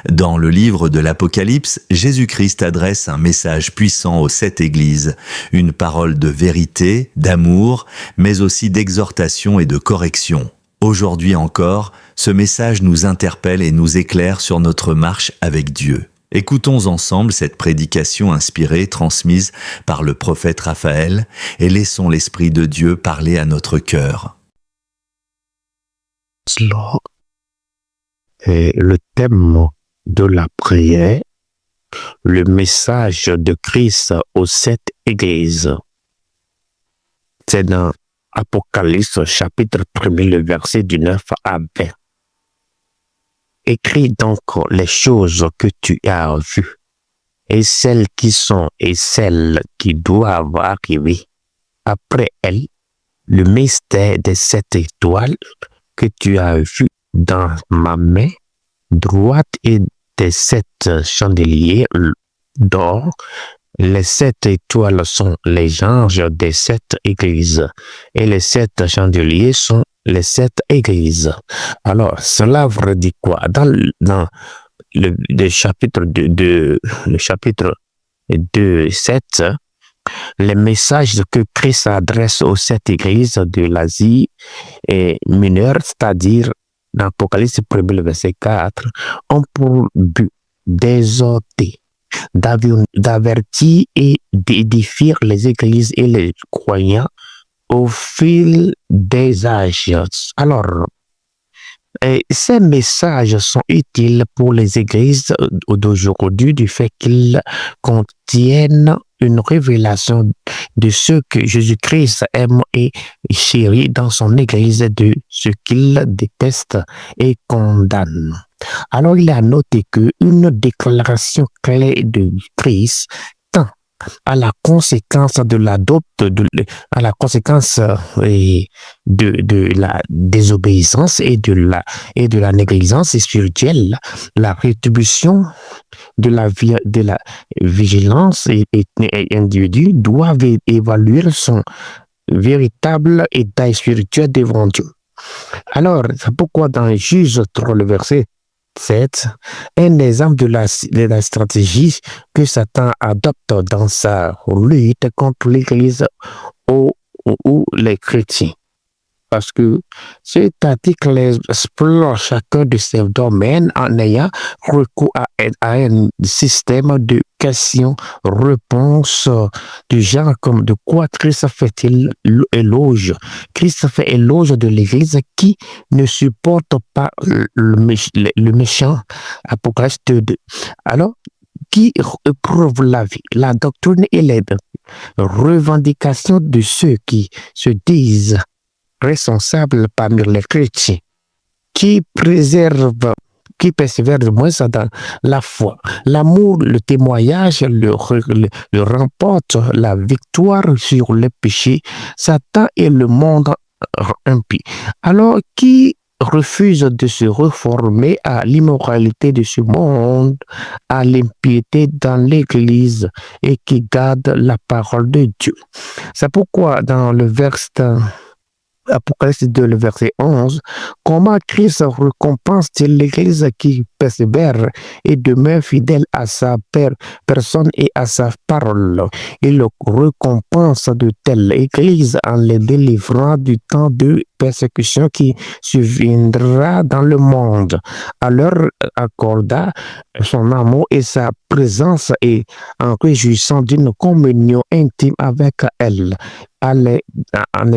Dans le livre de l'Apocalypse, Jésus-Christ adresse un message puissant aux 7 églises, une parole de vérité, d'amour, mais aussi d'exhortation et de correction. Aujourd'hui encore, ce message nous interpelle et nous éclaire sur notre marche avec Dieu. Écoutons ensemble cette prédication inspirée, transmise par le prophète Raphaël, et laissons l'Esprit de Dieu parler à notre cœur. Et le thème de la prière, le message de Christ aux 7 églises. C'est dans Apocalypse chapitre 1, le verset du 9 à 20. Écris donc les choses que tu as vues, et celles qui sont et celles qui doivent arriver après elles, le mystère des 7 étoiles que tu as vu dans ma main droite et des 7 chandeliers d'or. Les 7 étoiles sont les anges des 7 églises et les 7 chandeliers sont les 7 églises. Alors, cela veut dire quoi? Dans le chapitre 2, 7, les messages que Christ adresse aux 7 églises de l'Asie mineure, c'est-à-dire dans l'Apocalypse 1, verset 4, ont pour but d'exhorter, d'avertir et d'édifier les églises et les croyants au fil des âges. Alors, ces messages sont utiles pour les églises d'aujourd'hui du fait qu'ils contiennent une révélation de ce que Jésus-Christ aime et chérit dans son église, de ce qu'il déteste et condamne. Alors, il a noté qu'une déclaration claire de Christ tend à la conséquence de à la conséquence de la désobéissance et de la négligence spirituelle, la rétribution de la vigilance et individu doivent évaluer son véritable état spirituel devant Dieu. Alors, c'est pourquoi dans Juge 3, le verset 7, un exemple de la stratégie que Satan adopte dans sa lutte contre l'Église ou les chrétiens. Parce que cet article explore chacun de ces domaines en ayant recours à un système de questions-réponses du genre comme de quoi Christ fait-il éloge. Christ fait éloge de l'Église qui ne supporte pas le méchant. Apocalypse 2. Alors, qui éprouve la vie, la doctrine et les revendications de ceux qui se disent responsables parmi les chrétiens, qui persévèrent moins dans la foi, l'amour, le témoignage, le remporte la victoire sur le péché, Satan et le monde impie. Alors, qui refuse de se reformer à l'immoralité de ce monde, à l'impiété dans l'Église et qui garde la parole de Dieu. C'est pourquoi dans le verset Apocalypse 2, le verset 11, comment Christ récompense-t-il l'Église qui persévère et demeure fidèle à sa personne et à sa parole? Il récompense de telle Église en les délivrant du temps de persécution qui surviendra dans le monde. À leur accorda son amour et sa présence et en réjouissant d'une communion intime avec elle, en les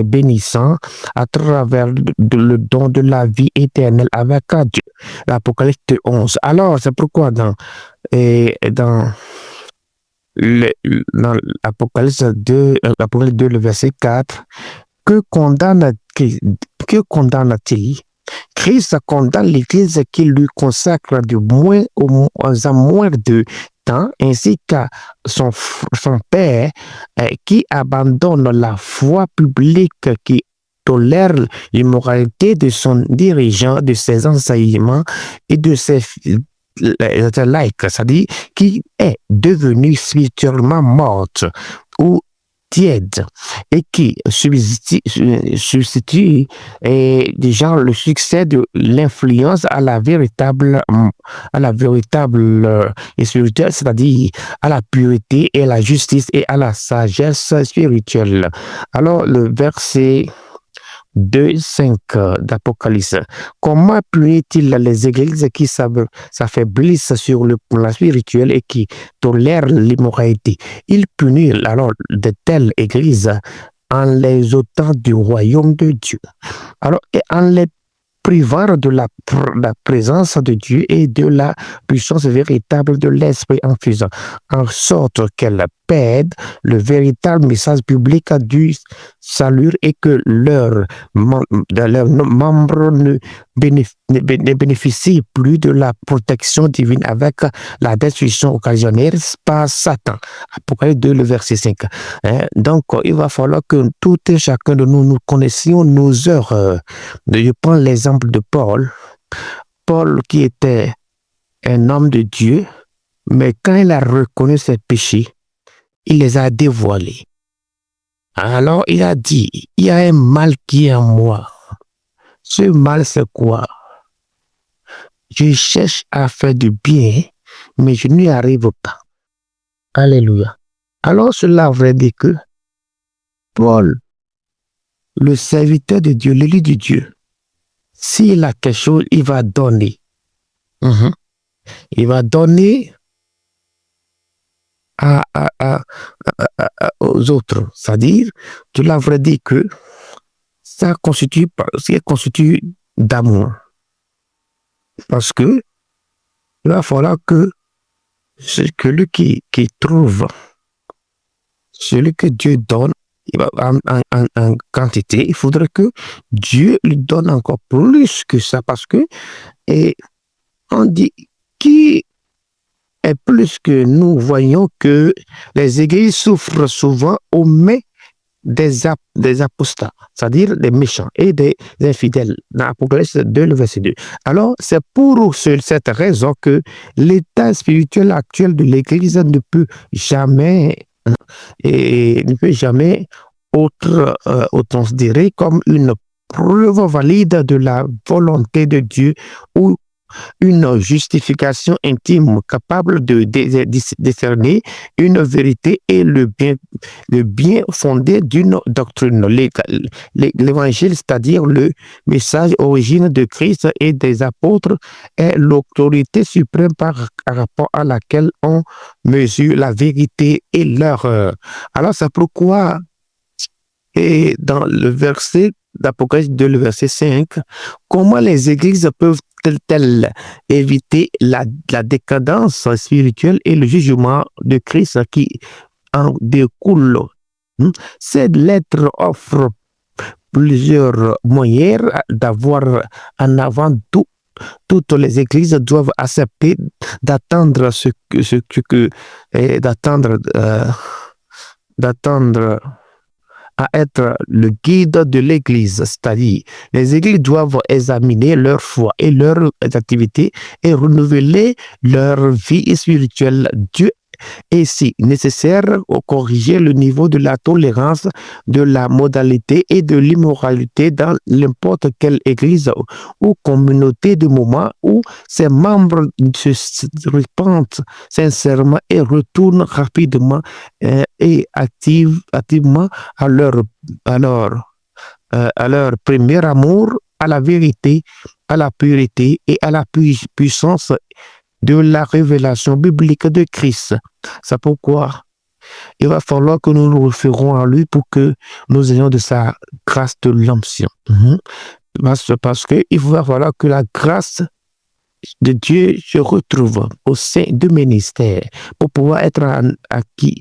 bénissant à travers le don de la vie éternelle avec Dieu. L'Apocalypse 11. Alors, c'est pourquoi dans l'Apocalypse 2, le verset 4, que condamne-t-il? Christ condamne l'Église qui lui consacre de moins en moins de temps, ainsi qu'à son Père qui abandonne la foi publique, qui tolère l'immoralité de son dirigeant, de ses enseignements et de ses laïcs, c'est-à-dire qui est devenu spirituellement morte ou tiède et qui substitue déjà le succès de l'influence à la véritable spirituelle, c'est-à-dire à la pureté et la justice et à la sagesse spirituelle. Alors, le verset 2:5 d'Apocalypse. Comment punit-il les églises qui s'affaiblissent sur le plan spirituel et qui tolèrent l'immoralité? Il punit alors de telles églises en les ôtant du royaume de Dieu. Alors, et en les privant de la présence de Dieu et de la puissance véritable de l'Esprit, en faisant en sorte qu'elles perdent le véritable message public du salut et que leurs membres ne bénéficient plus de la protection divine avec la destruction occasionnelle par Satan. Apocalypse 2, le verset 5. Donc, il va falloir que tout et chacun de nous connaissions nos erreurs. Je prends l'exemple de Paul. Paul qui était un homme de Dieu, mais quand il a reconnu ses péchés, il les a dévoilés. Alors il a dit, il y a un mal qui est en moi. Ce mal, c'est quoi? Je cherche à faire du bien, mais je n'y arrive pas. Alléluia. Alors cela veut dire que Paul, le serviteur de Dieu, l'élu de Dieu, s'il a quelque chose, il va donner. Il va donner aux autres. C'est-à-dire, cela veut dire que ça constitue d'amour. Parce que il va falloir que celui qui trouve, celui que Dieu donne, en quantité, il faudrait que Dieu lui donne encore plus que ça, parce que on dit qui est plus que nous voyons que les églises souffrent souvent aux mains des apostats, c'est-à-dire des méchants et des infidèles, dans Apocalypse 2, le verset 2. Alors, c'est pour cette raison que l'état spirituel actuel de l'Église ne peut jamais être considéré comme une preuve valide de la volonté de Dieu ou une justification intime capable de discerner une vérité et le bien fondé d'une doctrine. L'évangile, c'est-à-dire le message origine de Christ et des apôtres, est l'autorité suprême par rapport à laquelle on mesure la vérité et l'erreur. Alors c'est pourquoi, et dans le verset d'Apocalypse 2, le verset 5, comment les églises peuvent-elles éviter la décadence spirituelle et le jugement de Christ qui en découle? Cette lettre offre plusieurs moyens d'avoir en avant tout. Toutes les églises doivent accepter d'attendre d'attendre à être le guide de l'Église, c'est-à-dire les églises doivent examiner leur foi et leurs activités et renouveler leur vie spirituelle. Dieu est si nécessaire corriger le niveau de la tolérance, de la modalité et de l'immoralité dans n'importe quelle église ou communauté de moment où ses membres se repentent sincèrement et retournent rapidement et activement à leur premier amour, à la vérité, à la pureté et à la puissance de la révélation biblique de Christ. C'est pourquoi il va falloir que nous nous référons à lui pour que nous ayons de sa grâce de l'onction. Parce qu'il va falloir que la grâce de Dieu se retrouve au sein du ministère pour pouvoir être acquis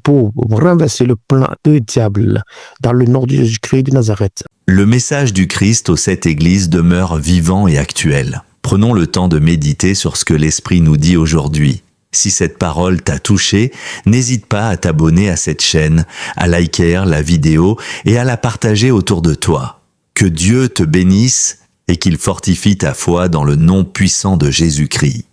pour renverser le plan du diable dans le nom de Jésus-Christ de Nazareth. Le message du Christ aux 7 églises demeure vivant et actuel. Prenons le temps de méditer sur ce que l'Esprit nous dit aujourd'hui. Si cette parole t'a touché, n'hésite pas à t'abonner à cette chaîne, à liker la vidéo et à la partager autour de toi. Que Dieu te bénisse et qu'il fortifie ta foi dans le nom puissant de Jésus-Christ.